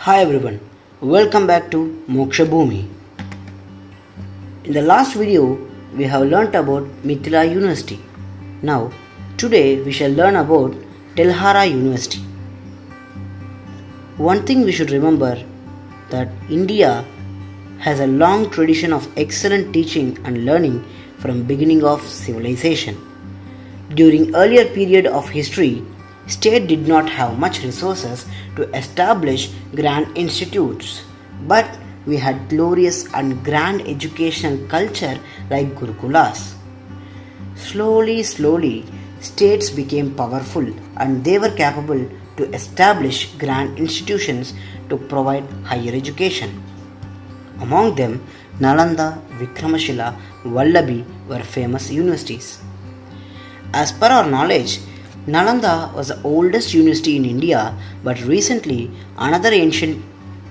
Hi everyone, welcome back to Moksha Bhumi. In the last video, we have learnt about Mithila University. Now, today we shall learn about Telhara University. One thing we should remember that India has a long tradition of excellent teaching and learning from beginning of civilization. During earlier period of history, state did not have much resources to establish grand institutes, but we had glorious and grand educational culture like Gurukulas. Slowly, states became powerful and they were capable to establish grand institutions to provide higher education. Among them, Nalanda, Vikramashila, Vallabhi were famous universities. As per our knowledge, Nalanda was the oldest university in India, but recently another ancient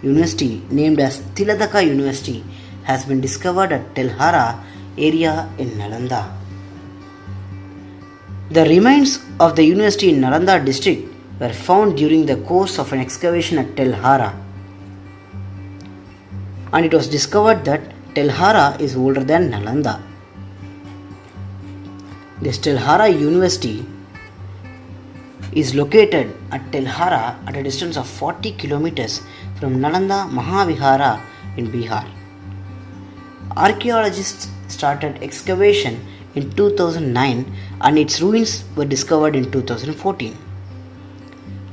university named as Tiladaka University has been discovered at Telhara area in Nalanda. The remains of the university in Nalanda district were found during the course of an excavation at Telhara, and it was discovered that Telhara is older than Nalanda. This Telhara University is located at Telhara at a distance of 40 kilometers from Nalanda Mahavihara in Bihar. Archaeologists started excavation in 2009 and its ruins were discovered in 2014.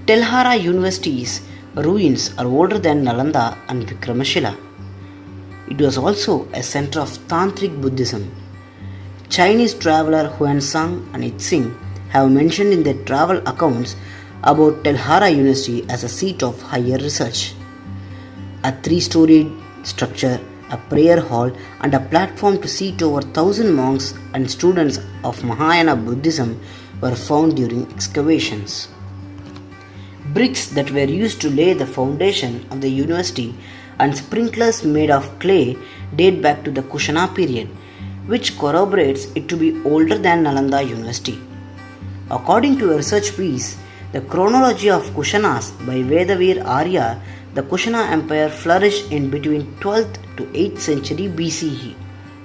Telhara University's ruins are older than Nalanda and Vikramashila. It was also a center of Tantric Buddhism. Chinese traveler Huansang and Itzing have mentioned in their travel accounts about Telhara University as a seat of higher research. A 3-storied structure, a prayer hall, and a platform to seat over 1,000 monks and students of Mahayana Buddhism were found during excavations. Bricks that were used to lay the foundation of the university and sprinklers made of clay date back to the Kushana period, which corroborates it to be older than Nalanda University. According to a research piece, The Chronology of Kushanas by Vedavir Arya, the Kushana Empire flourished in between 12th to 8th century BCE.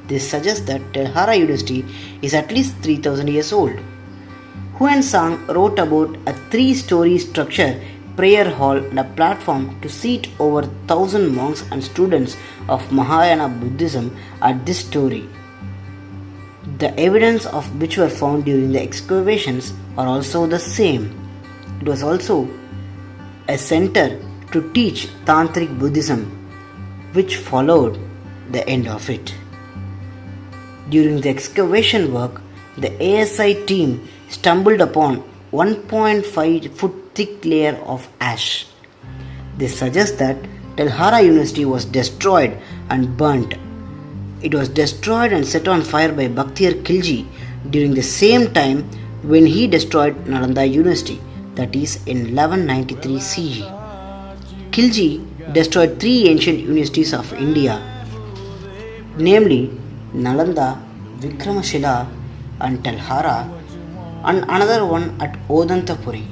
This suggests that Telhara University is at least 3000 years old. Huansang wrote about a 3-story structure, prayer hall and a platform to seat over 1,000 monks and students of Mahayana Buddhism at this story. The evidence of which were found during the excavations are also the same. It was also a center to teach Tantric Buddhism, which followed the end of it. During the excavation work, the ASI team stumbled upon 1.5 foot thick layer of ash. This suggests that Telhara University was destroyed and burnt. It was destroyed and set on fire by Bhaktir Khilji during the same time when he destroyed Nalanda University, that is in 1193 CE. Khilji destroyed 3 ancient universities of India, namely Nalanda, Vikramashila and Telhara, and another one at Odantapuri.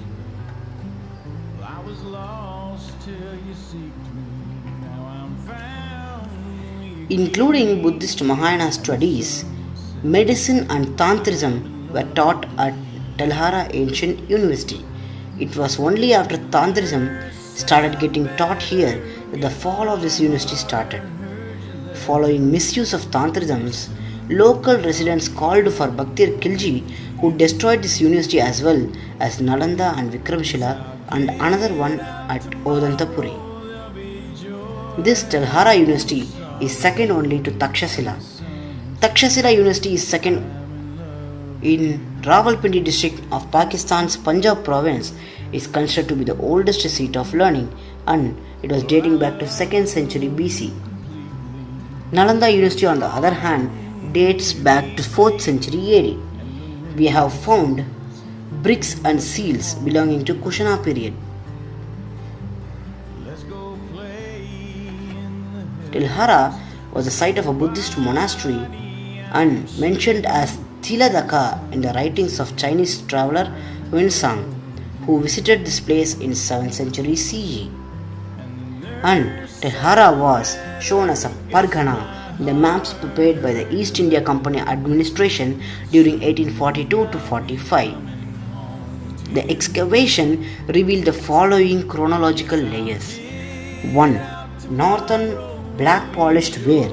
Including Buddhist Mahayana studies, medicine and Tantrism were taught at Telhara Ancient University. It was only after Tantrism started getting taught here that the fall of this university started. Following misuse of Tantrisms, local residents called for Bhaktir Khilji, who destroyed this university as well as Nalanda and Vikramshila and another one at Odantapuri. This Telhara University is second only to Takshashila. Takshashila University is second in Rawalpindi district of Pakistan's Punjab province, is considered to be the oldest seat of learning and it was dating back to 2nd century BC. Nalanda University on the other hand dates back to 4th century AD. We have found bricks and seals belonging to Kushana period. Telhara was the site of a Buddhist monastery and mentioned as Tiladaka in the writings of Chinese traveler Huansang, who visited this place in 7th century CE. and Telhara was shown as a Pargana in the maps prepared by the East India Company administration during 1842 to 45. The excavation revealed the following chronological layers. 1. Northern black polished ware,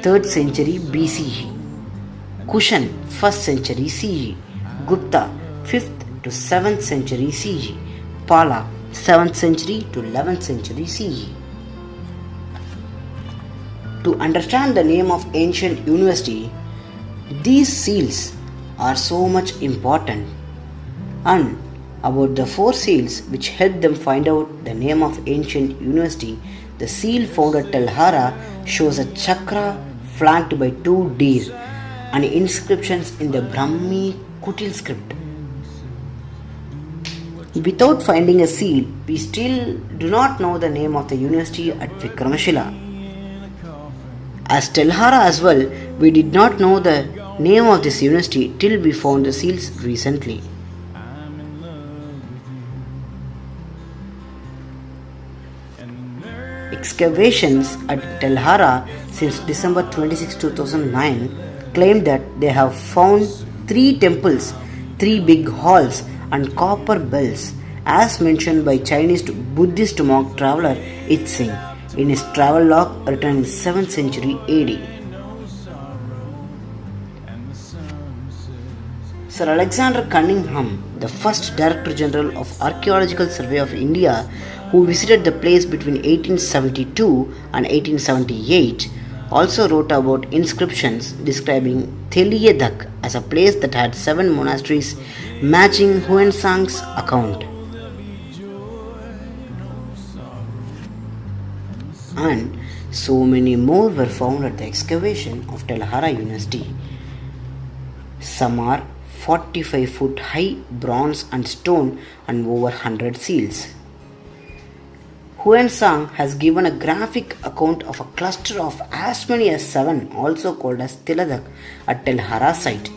3rd century BCE. Kushan, 1st century CE. Gupta, 5th to 7th century CE. Pala, 7th century to 11th century CE. To understand the name of ancient university, these seals are so much important. And about the 4 seals which helped them find out the name of ancient university, the seal found at Telhara shows a chakra flanked by 2 deer and inscriptions in the Brahmi Kutil script. Without finding a seal, we still do not know the name of the university at Vikramashila. As Telhara as well, we did not know the name of this university till we found the seals recently. Excavations at Telhara since December 26, 2009 claim that they have found 3 temples, 3 big halls and copper bells as mentioned by Chinese Buddhist monk traveler Itzing in his travel log written in 7th century AD. Sir Alexander Cunningham, the first Director General of Archaeological Survey of India, who visited the place between 1872 and 1878, also wrote about inscriptions describing Theliyadak as a place that had 7 monasteries matching Huensang's account. And so many more were found at the excavation of Telhara University. Some are 45 foot high, bronze and stone, and over 100 seals. Huensang has given a graphic account of a cluster of as many as 7, also called as Tiladak, at Telhara site,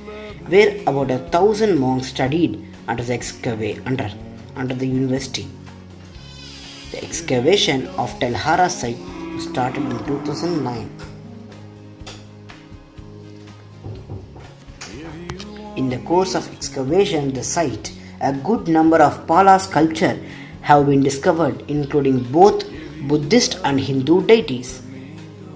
where about 1,000 monks studied under the university. The excavation of Telhara site started in 2009. In the course of excavation the site, a good number of Pala sculptures have been discovered, including both Buddhist and Hindu deities.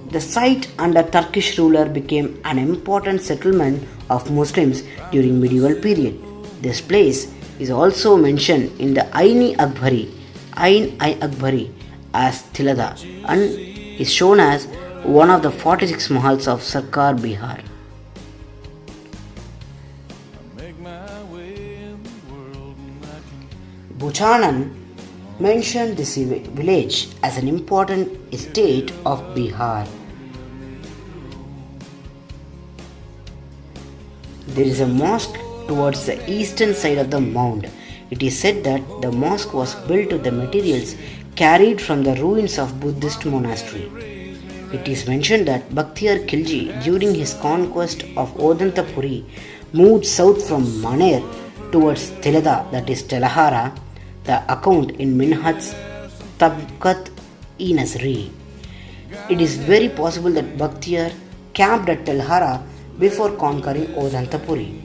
The site under Turkish ruler became an important settlement of Muslims during medieval period. This place is also mentioned in the Ain-i-Akbari as Tilada and is shown as one of the 46 mahals of Sarkar, Bihar. Buchanan mentioned this village as an important estate of Bihar. There is a mosque towards the eastern side of the mound. It is said that the mosque was built with the materials carried from the ruins of Buddhist monastery. It is mentioned that Bakhtiyar Khilji, during his conquest of Odantapuri, moved south from Maner towards Tilada, that is Telhara, the account in Minhat's Tabqat-i-Nasri. It is very possible that Bakhtiyar camped at Telhara before conquering Odantapuri.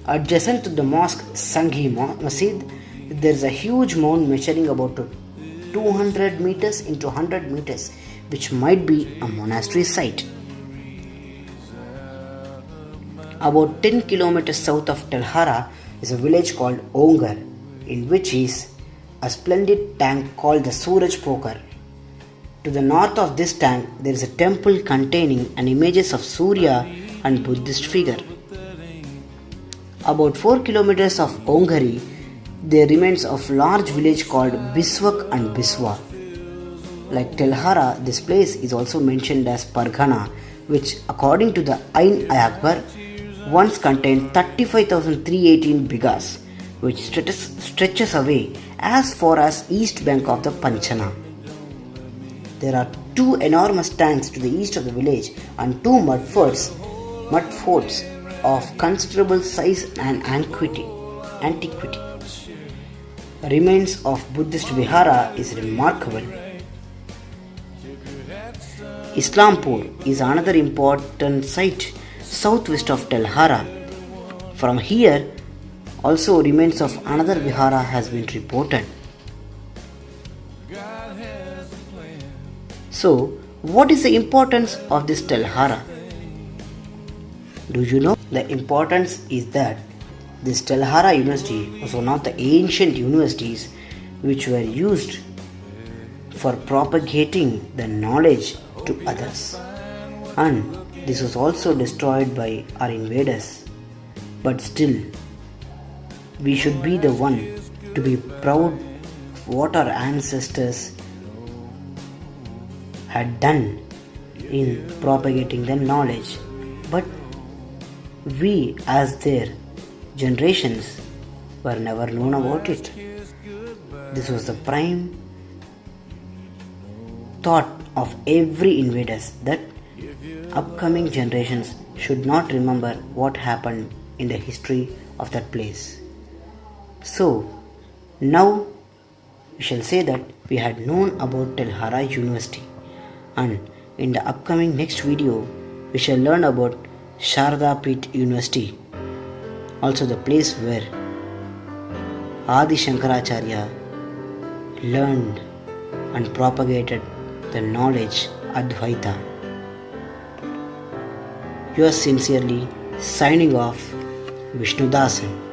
Adjacent to the mosque Sanghi Masjid, there is a huge mound measuring about 200 meters into 100 meters, which might be a monastery site. About 10 kilometers south of Telhara is a village called Ongar, in which is a splendid tank called the Suraj Pokhar. To the north of this tank, there is a temple containing an images of Surya and Buddhist figure. About 4 kilometers of Ongari, there remains of large village called Biswak and Biswa. Like Telhara, this place is also mentioned as Pargana, which according to the Ain-i-Akbar once contained 35,318 bighas, which stretches away as far as east bank of the Panchana. There are 2 enormous tanks to the east of the village and 2 mud forts of considerable size and antiquity. Remains of Buddhist Vihara is remarkable. Islampur is another important site southwest of Telhara. From here, also remains of another vihara has been reported. So, what is the importance of this Telhara? Do you know? The importance is that this Telhara University was one of the ancient universities which were used for propagating the knowledge to others. And this was also destroyed by our invaders. But still, we should be the one to be proud of what our ancestors had done in propagating the knowledge. But we as their generations were never known about it. This was the prime thought of every invaders that upcoming generations should not remember what happened in the history of that place. So now we shall say that we had known about Telhara University, and in the upcoming next video we shall learn about Sharda Peeth University, also the place where Adi Shankaracharya learned and propagated the knowledge Advaita. Yours sincerely, signing off, Vishnu Dasan.